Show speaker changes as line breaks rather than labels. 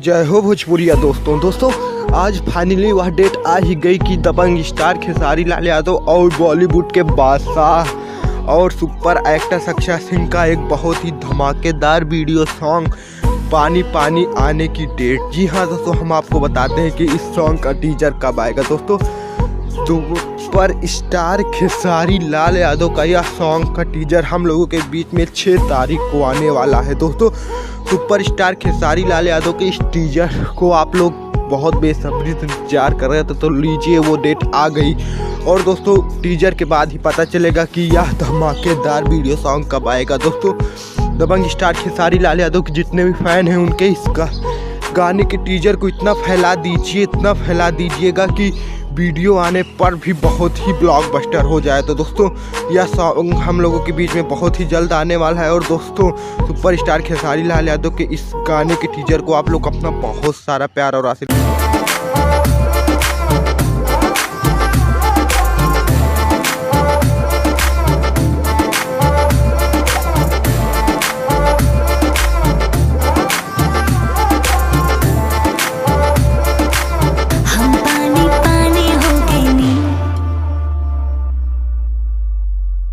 जय हो भोजपुरिया दोस्तों आज फाइनली वह डेट आ ही गई कि दबंग स्टार खेसारी लाल यादव और बॉलीवुड के बादशाह और सुपर एक्टर सक्षा सिंह का एक बहुत ही धमाकेदार वीडियो सॉन्ग पानी पानी आने की डेट। जी हाँ दोस्तों, हम आपको बताते हैं कि इस सॉन्ग का टीजर कब आएगा। दोस्तों सुपर स्टार खेसारी लाल यादव का यह सॉन्ग का टीजर हम लोगों के बीच में 6 तारीख को आने वाला है। दोस्तों सुपर स्टार खेसारी लाल यादव के इस टीजर को आप लोग बहुत बेसब्री से इंतजार कर रहे थे, तो लीजिए वो डेट आ गई। और दोस्तों टीजर के बाद ही पता चलेगा कि यह धमाकेदार वीडियो सॉन्ग कब आएगा। दोस्तों दबंग स्टार खेसारी लाल यादव के जितने भी फैन हैं उनके इस गाने के टीजर को इतना फैला दीजिएगा कि वीडियो आने पर भी बहुत ही ब्लॉकबस्टर हो जाए। तो दोस्तों यह सॉन्ग हम लोगों के बीच में बहुत ही जल्द आने वाला है। और दोस्तों सुपर स्टार खेसारी लाल यादव के इस गाने के टीजर को आप लोग अपना बहुत सारा प्यार और आशीर्वाद